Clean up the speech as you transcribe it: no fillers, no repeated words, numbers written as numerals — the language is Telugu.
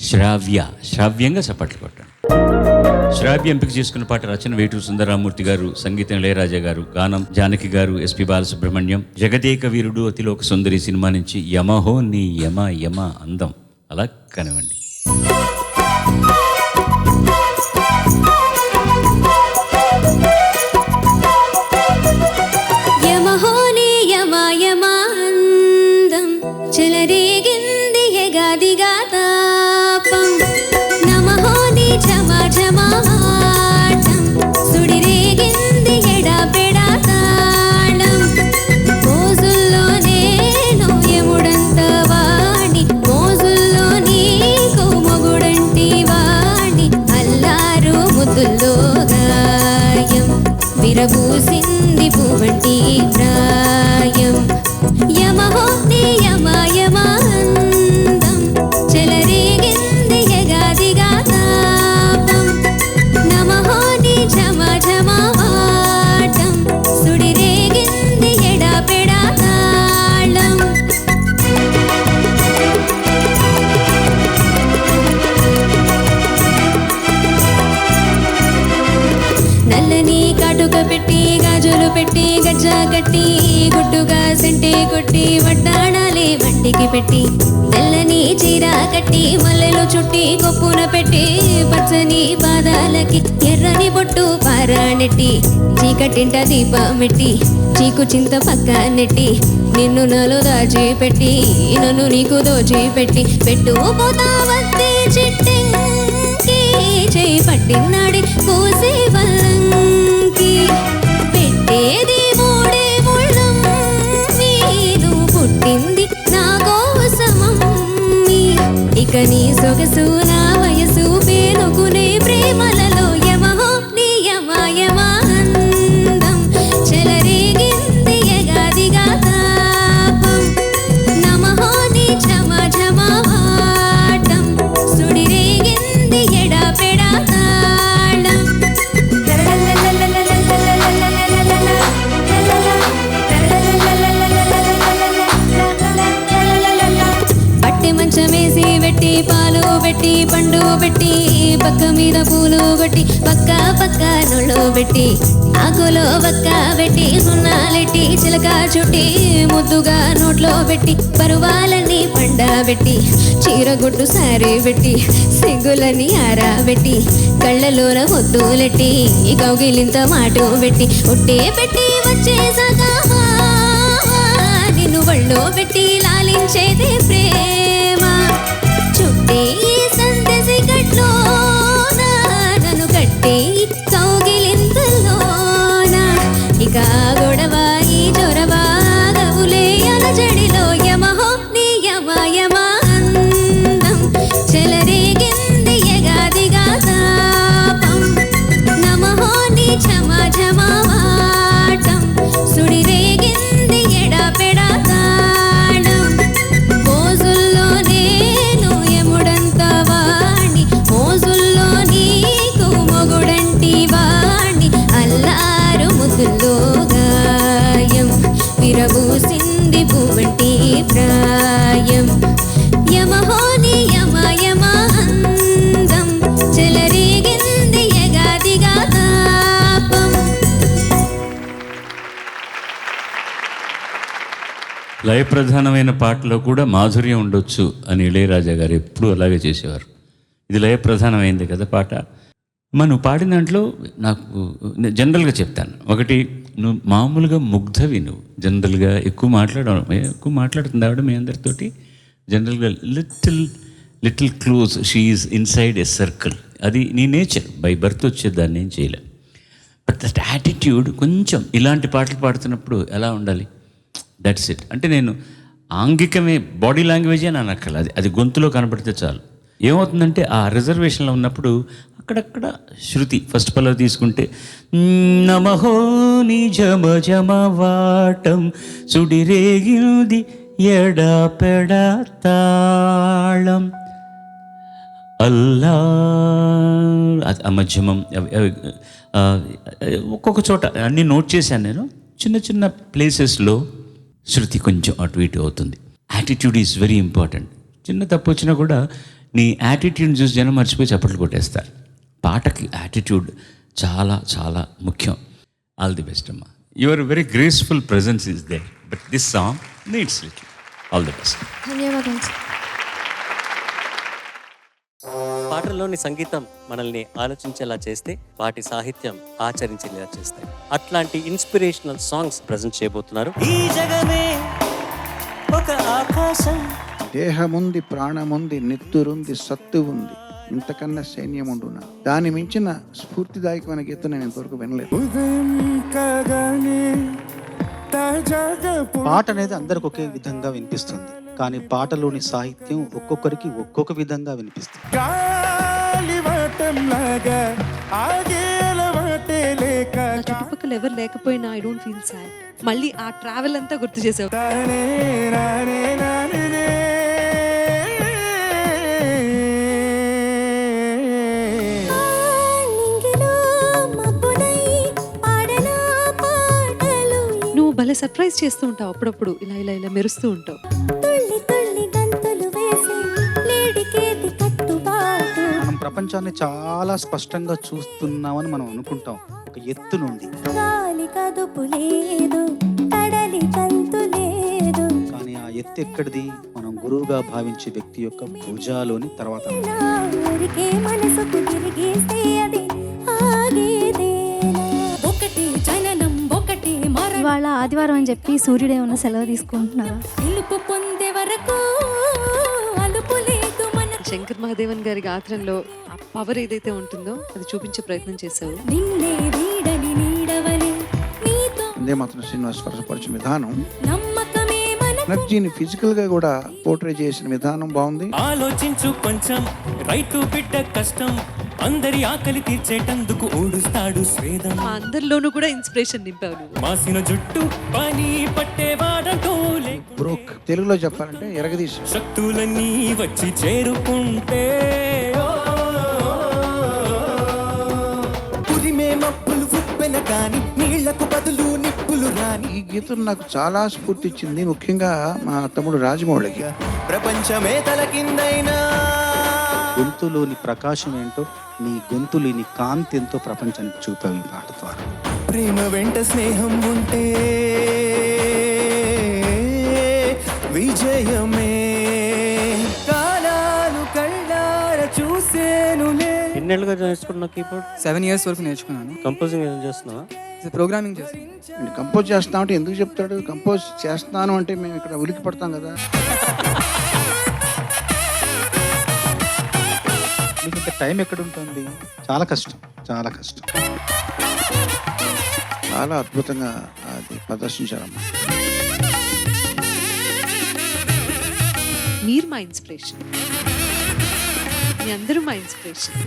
శ్రావ్యంగా చప్పట్లు కొట్టండి. శ్రావ్య ఎంపిక చేసుకున్న పాట రచన వేటూరు సుందరరామూర్తి గారు, సంగీతం ఇళయరాజా గారు, గానం జానకి గారు, ఎస్పి బాలసుబ్రహ్మణ్యం. జగదేక వీరుడు అతిలోక సుందరి సినిమా నుంచి యమహో నీ యమ యమ అందం. అలా కనివ్వండి. చెలరేగింది ఎగాదిగా తాపం, నమహో నీ ఝమ ఝమాటం, సుడిరేగింది ఎడాపెడా తాళం. మోజుల్లో నేను ఎముడంత వాణి, మోజుల్లో నీకు మొగుడంటి వాణి. అల్లారు ముద్దుల్లో గాయం, విరబూసింది పువ్వంటి ప్రాయం. యమహో నీ యమ యమ అందం, చెలరేగింది ఎగాదిగా తాపం, నమహో నీ ఝమ ఝమాటం, సుడిరేగింది ఎడాపెడా తాళం. నల్లని కాటుక పెట్టి, గాజులు పెట్టి, గజ్జా కట్టి, గుడ్డుగా సెంటే కొట్టి, వడ్డాణాలే వంటికి పెట్టి, తెల్లని చీర కట్టి, మల్లెలు చుట్టి, కొప్పున పెట్టి, పచ్చని పాదాలకి ఎర్రని బొట్టు పారానెట్టి, చీకటింట దీపమెట్టి, చీకు చింత పక్క నెట్టి, నిన్ను నాలో దాచిపెట్టి, నన్ను నీకు దోచిపెట్టి, పెట్టుపోతావత్తి చిట్టెంకి, చేయి పట్టినాడి పూసే వల్లంకి, పెట్టేది మూడే ముళ్ళం, నీదు పుట్టింది నా కోసమమ్మి. ఇక నీ సొగసు నా వయసు పేనుకునే ప్రేమలలో యమహో నీ యమ యమ అందం, చెలరేగింది ఎగాదిగా తాపం, నమహో నీ ఝమ ఝమాటం, సుడిరేగింది ఎడాపెడా తాళం. పట్టి మంచమేసి పెట్టి, పాలు పెట్టి, పండు పెట్టి, పక్క మీద పూలు కొట్టి, పక్క పక్క నొళ్ళు పెట్టి, ఆకులో పక్క పెట్టి, సున్నాలెట్టి, చిలక చుట్టి, ముద్దుగా నోట్లో పెట్టి, పరువాలని పండబెట్టి, చీరగుట్టు సారీ పెట్టి, సిగ్గులని ఆరాబెట్టి, కళ్ళలోన ముద్దులెట్టి, కౌగిలింత మాటు పెట్టి, ఉట్టే పెట్టి వచ్చేసాగా నిన్ను ఒళ్ళో పెట్టి లాలించేదే ప్రేమ. చుట్టే ఈ సందసి గట్లోన, నన్ను కట్టే కౌగిలింతలోన, ఇక గొడవ ఈ చొరవ గవులే అలజడిలో యమహో నీ యమ యమ అందం, చెలరేగింది ఎగాదిగా తాపం, నమహో నీ ఝమ ఝమాటం, సుడిరేగింది ఎడాపెడా తాళం. మోజుల్లో నేను ఎముడంత వాణి, మోజుల్లో నీకు మొగుడంటి వాణి. అల్లారు ముద్దుల్లో గాయం, విరబూసింది పువ్వంటి ప్రాయం. యమహో నీ యమ యమ అందం, చెలరేగింది ఎగాదిగా తాపం. లయప్రధానమైన పాటలో కూడా మాధుర్యం ఉండొచ్చు అని ఇళయరాజా గారు ఎప్పుడూ అలాగే చేసేవారు. ఇది లయప్రధానమైంది కదా పాట. నువ్వు పాడిన దాంట్లో నాకు జనరల్గా చెప్తాను, ఒకటి నువ్వు మామూలుగా ముగ్ధవి, నువ్వు జనరల్గా ఎక్కువ మాట్లాడుతుంది ఆవిడ మీ అందరితోటి. జనరల్గా little close, she is inside a circle. అది నీ నేచర్, బై బర్త్ వచ్చేదాన్ని ఏం చేయలేం. బట్ దట్ యాటిట్యూడ్ కొంచెం ఇలాంటి పాటలు పాడుతున్నప్పుడు ఎలా ఉండాలి, దట్స్ ఇట్. అంటే నేను ఆంగికమే, బాడీ లాంగ్వేజే నా నక్కల, అది గొంతులో కనబడితే చాలు. ఏమవుతుందంటే ఆ రిజర్వేషన్లో ఉన్నప్పుడు అక్కడక్కడ శృతి ఫస్ట్ పల్లవి తీసుకుంటే నమహో నీ ఝమ ఝమాటం, సుడిరేగింది ఎడాపెడా తాళం, అల్లా మధ్యమం. ఒక్కొక్క చోట అన్నీ నోట్ చేశాను నేను. చిన్న చిన్న ప్లేసెస్లో శృతి కొంచెం అటు ఇటు అవుతుంది. Attitude is very important. చిన్న తప్పు వచ్చినా కూడా నీ యాటిట్యూడ్ని చూసి జనం మర్చిపోయి చప్పట్లు కొట్టేస్తారు. పాటకి యాటిట్యూడ్ చాలా చాలా ముఖ్యం. ఆల్ ది బెస్ట్ అమ్మా. Your very graceful presence is there, but this song needs little. All the best. ధన్యవాదాలు సార్. పాటల్లోని సంగీతం మనల్ని ఆలోచించేలా చేస్తే, వాటి సాహిత్యం ఆచరించేలా చేస్తాయి. అట్లాంటి ఇన్స్పిరేషనల్ సాంగ్స్ ప్రజెంట్ చేయబోతున్నారు. ఈ జగమే ఒక ఆకాశం. దేహముంది, ప్రాణముంది, నెత్తురుంది, సత్తు ఉంది, ఇంతకన్నా సైన్యం ఉండునా. దాని మించిన స్ఫూర్తిదాయకమైన గీతం నేను ఇంతవరకు వినలేదు. పాట అనేది అందరికి ఒకే విధంగా వినిపిస్తుంది, కానీ పాటలోని సాహిత్యం ఒక్కొక్కరికి ఒక్కొక్క విధంగా వినిపిస్తుంది. చుట్టుపక్కల ఎవరు లేకపోయినా ఐ డోంట్ ఫీల్ సాడ్. మళ్ళీ ఆ ట్రావెల్ అంతా గుర్తు చేసావు. నువ్వు భలే సర్ప్రైజ్ చేస్తూ ఉంటావు, అప్పుడప్పుడు ఇలా ఇలా ఇలా మెరుస్తూ ఉంటావు. మనం ప్రపంచాన్ని చాలా స్పష్టంగా చూస్తున్నామని మనం అనుకుంటాం ఒక ఎత్తు నుండి, కానీ ఆ ఎత్తు ఎక్కడిది? మనం గురువుగా భావించే వ్యక్తి యొక్క భుజాలోని తర్వాత. ఇవాళ ఆదివారం అని చెప్పి సూర్యుడు ఏమన్నా సెలవు తీసుకుంటున్నారా? శంకర్ మహాదేవన్ గారి గాత్రంలో ఆ పవర్ ఏదైతే ఉంటుందో అది చూపించే ప్రయత్నం చేసావు. వందే మాత్రం శ్రీనివాస్ స్వరపరిచిన విధానం, ఎనర్జీని ఫిజికల్ గా కూడా పోర్ట్రే చేసిన విధానం బాగుంది. ఆలోచించు కొంచెం, రైతు బిడ్డ కష్టం, అందరి ఆకలి తీర్చేటందుకు ఊడుస్తాడు స్వేదం. మా అందరిలోనూ కూడా ఇన్స్పిరేషన్ నింపావు నువ్వు. మాసిన జుట్టు పని పట్టేవాడంటూ బ్రోక్ తెలుగులో చెప్పాలంటే ఎరగదీసి. శక్తులన్నీ వచ్చి చేరుకుంటే ఉరిమే మప్పులు ఉప్పెన కాని నీళ్లకు బదులు నిప్పులు రాని. ఈ గీతం నాకు చాలా స్ఫూర్తి ఇచ్చింది, ముఖ్యంగా మా తమ్ముడు రాజమౌళికి. ప్రపంచమే తల కిందైనా గొంతులోని ప్రకాశం ఏంటో, నీ గొంతులోని కాంతి ఎంతో ప్రపంచానికి చూపావు ఈ పాట ద్వారా. ప్రేమ వెంట స్నేహం ఉంటే విజయమే. కాలాలు కళ్ళార చూసేనులే. ఎన్నేళ్ళుగా నేర్చుకుంటున్నావు కీబోర్డ్? 7 years వరకు నేర్చుకున్నాను. కంపోజింగ్ ఏం చేస్తున్నావా? ప్రోగ్రామింగ్ చేస్తాను. కంపోజ్ చేస్తాం అంటే ఎందుకు చెప్తాడు? కంపోజ్ చేస్తాను అంటే మేము ఇక్కడ ఉలికి పడతాం కదా. మీకు ఇంత టైం ఎక్కడ ఉంటుంది? చాలా కష్టం, చాలా కష్టం. చాలా అద్భుతంగా అది ప్రదర్శించారమ్మా. మీరు మా ఇన్స్పిరేషన్, మీ అందరూ మా ఇన్స్పిరేషన్.